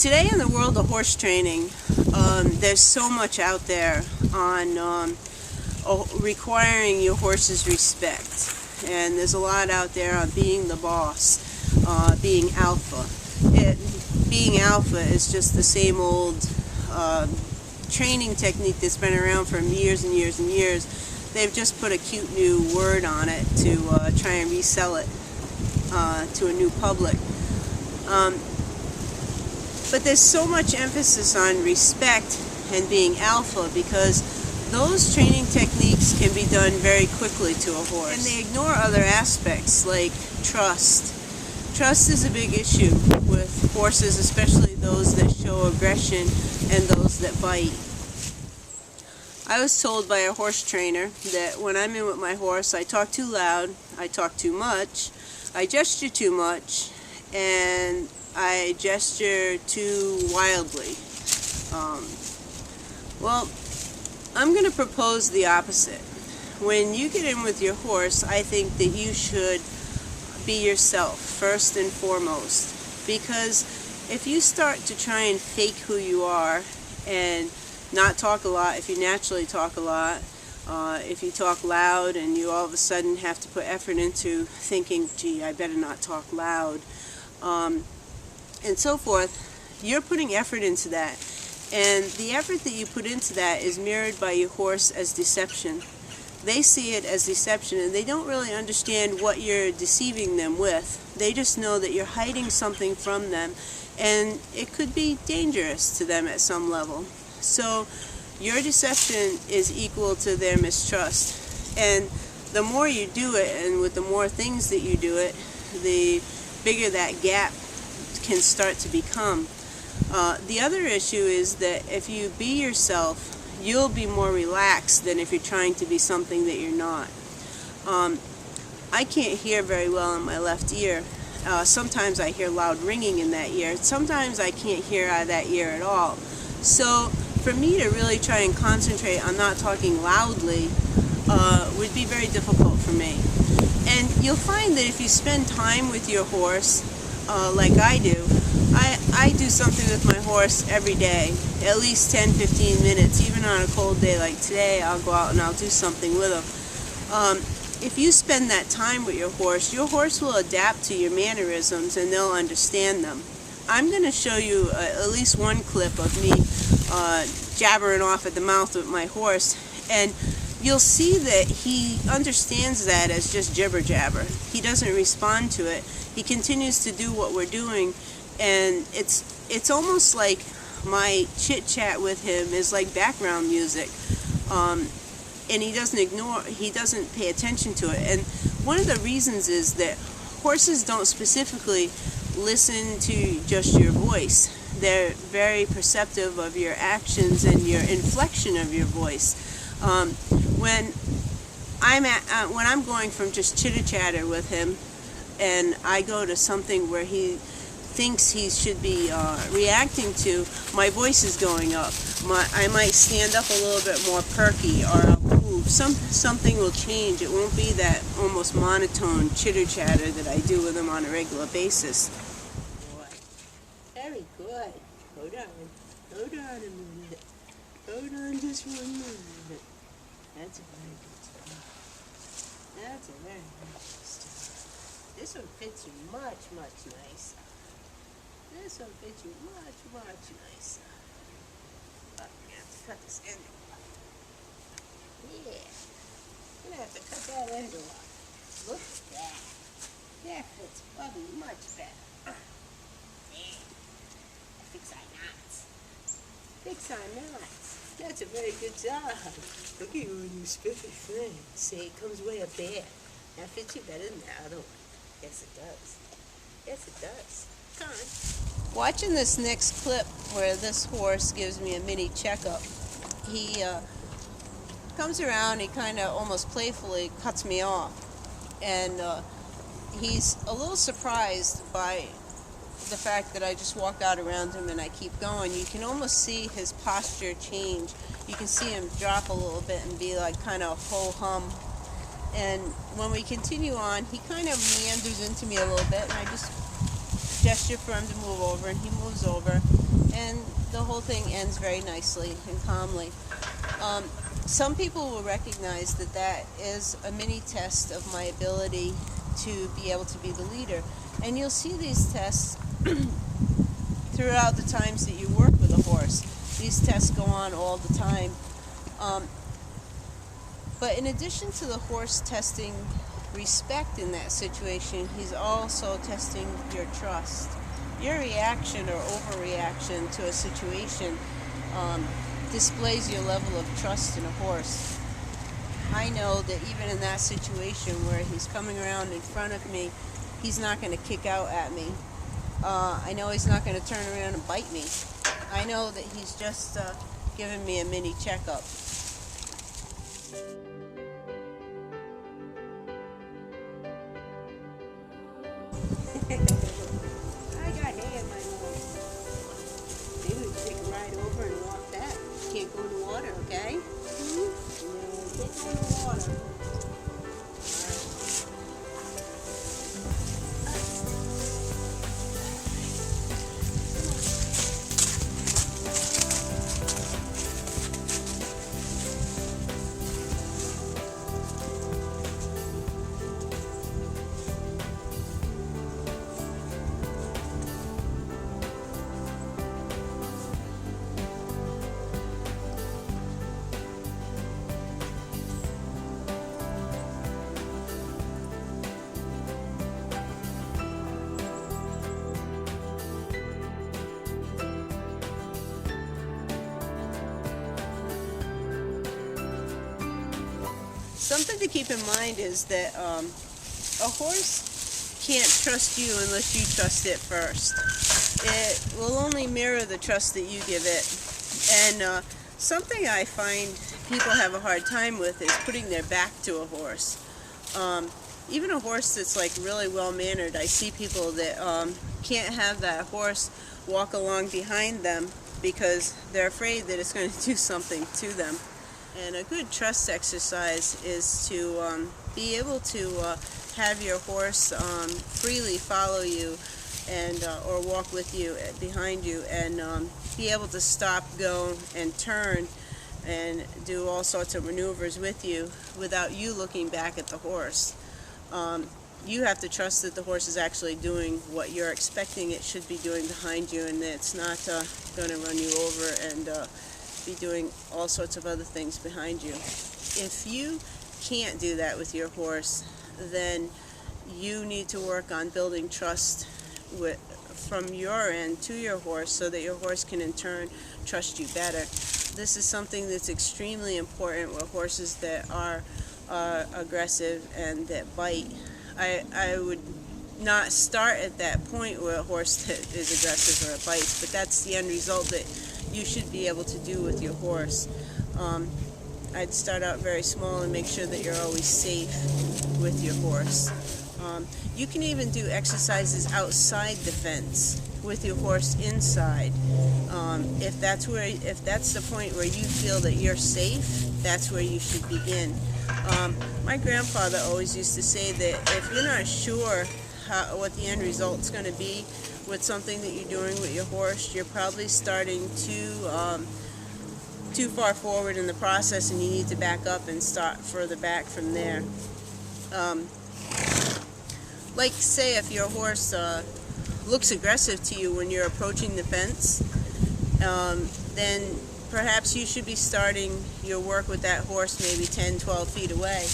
Today in the world of horse training, there's so much out there on requiring your horse's respect. And there's a lot out there on being the boss, being alpha. Being alpha is just the same old training technique that's been around for years and years and years. They've just put a cute new word on it to try and resell it to a new public. But there's so much emphasis on respect and being alpha because those training techniques can be done very quickly to a horse. And they ignore other aspects like trust. Trust is a big issue with horses, especially those that show aggression and those that bite. I was told by a horse trainer that when I'm in with my horse, I talk too loud, I talk too much, I gesture too much, and I gesture too wildly. Well, I'm going to propose the opposite. When you get in with your horse, I think that you should be yourself first and foremost, because if you start to try and fake who you are and not talk a lot, if you naturally talk a lot, if you talk loud and you all of a sudden have to put effort into thinking, gee, I better not talk loud, and so forth, you're putting effort into that. And the effort that you put into that is mirrored by your horse as deception. They see it as deception, and they don't really understand what you're deceiving them with. They just know that you're hiding something from them, and it could be dangerous to them at some level. So your deception is equal to their mistrust. And the more you do it, and with the more things that you do it, the bigger that gap can start to become. The other issue is that if you be yourself, you'll be more relaxed than if you're trying to be something that you're not. I can't hear very well in my left ear. Sometimes I hear loud ringing in that ear. Sometimes I can't hear out of that ear at all. So for me to really try and concentrate on not talking loudly would be very difficult for me. And you'll find that if you spend time with your horse, like I do, I do something with my horse every day, at least 10-15 minutes. Even on a cold day like today, I'll go out and I'll do something with him. If you spend that time with your horse will adapt to your mannerisms and they'll understand them. I'm going to show you at least one clip of me jabbering off at the mouth with my horse, and you'll see that he understands that as just jibber jabber. He doesn't respond to it. He continues to do what we're doing, and it's almost like my chit chat with him is like background music, and he doesn't pay attention to it. And one of the reasons is that horses don't specifically listen to just your voice. They're very perceptive of your actions and your inflection of your voice. When I'm going from just chitter chatter with him, and I go to something where he thinks he should be reacting to, my voice is going up. I might stand up a little bit more perky, or I'll move. Something will change. It won't be that almost monotone chitter chatter that I do with him on a regular basis. Very good. Hold on a minute. Hold on just 1 minute. That's a very good stuff. That's a very good stuff. This one fits you much nicer. This one fits you much nicer. Oh, you have to cut this end off. Yeah. You're going to have to cut that end off. Look at that. That fits Bubby much better. Yeah. Fix our knots. Fix our knots. That's a very good job. Look at you and your spiffy thing. See, it comes way up there. That fits you better than the other one. Yes, it does. Yes, it does. Come on. Watching this next clip where this horse gives me a mini checkup, he comes around, he kind of almost playfully cuts me off. And he's a little surprised by the fact that I just walk out around him and I keep going. You can almost see his posture change. You can see him drop a little bit and be like kind of ho-hum. And when we continue on, he kind of meanders into me a little bit, and I just gesture for him to move over, and he moves over, and the whole thing ends very nicely and calmly. Some people will recognize that that is a mini test of my ability to be able to be the leader. And you'll see these tests throughout the times that you work with a horse. These tests go on all the time. But in addition to the horse testing respect in that situation, he's also testing your trust. Your reaction or overreaction to a situation displays your level of trust in a horse. I know that even in that situation where he's coming around in front of me, he's not going to kick out at me. I know he's not going to turn around and bite me. I know that he's just giving me a mini checkup. I got hay in my nose. Maybe we can take a ride over and walk that. Can't go in the water, okay? No, can't go in the water. Something to keep in mind is that a horse can't trust you unless you trust it first. It will only mirror the trust that you give it. And something I find people have a hard time with is putting their back to a horse. Even a horse that's like really well-mannered, I see people that can't have that horse walk along behind them because they're afraid that it's going to do something to them. And a good trust exercise is to be able to have your horse freely follow you and or walk with you behind you, and be able to stop, go, and turn and do all sorts of maneuvers with you without you looking back at the horse. You have to trust that the horse is actually doing what you're expecting it should be doing behind you, and that it's not going to run you over and be doing all sorts of other things behind you. If you can't do that with your horse, then you need to work on building trust from your end to your horse so that your horse can in turn trust you better. This is something that's extremely important with horses that are aggressive and that bite. I would not start at that point with a horse that is aggressive or bites, but that's the end result that you should be able to do with your horse. I'd start out very small and make sure that you're always safe with your horse. You can even do exercises outside the fence with your horse inside. If that's the point where you feel that you're safe, that's where you should begin. My grandfather always used to say that if you're not sure what the end result's going to be with something that you're doing with your horse, you're probably starting too far forward in the process, and you need to back up and start further back from there. Like say if your horse looks aggressive to you when you're approaching the fence, then perhaps you should be starting your work with that horse maybe 10-12 feet away.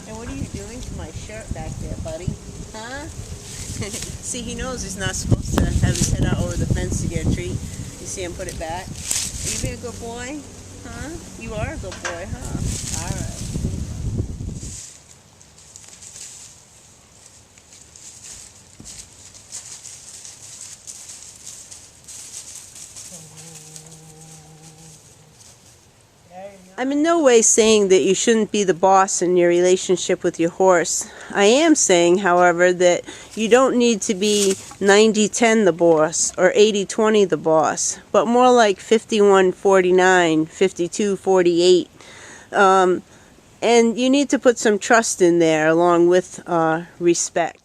And what are you doing to my shirt back there, buddy? Huh? See, he knows he's not supposed to have his head out over the fence to get a treat. You see him put it back. Are you being a good boy? Huh? You are a good boy, huh? All right. I'm in no way saying that you shouldn't be the boss in your relationship with your horse. I am saying, however, that you don't need to be 90-10 the boss or 80-20 the boss, but more like 51-49, 52-48. And you need to put some trust in there along with respect.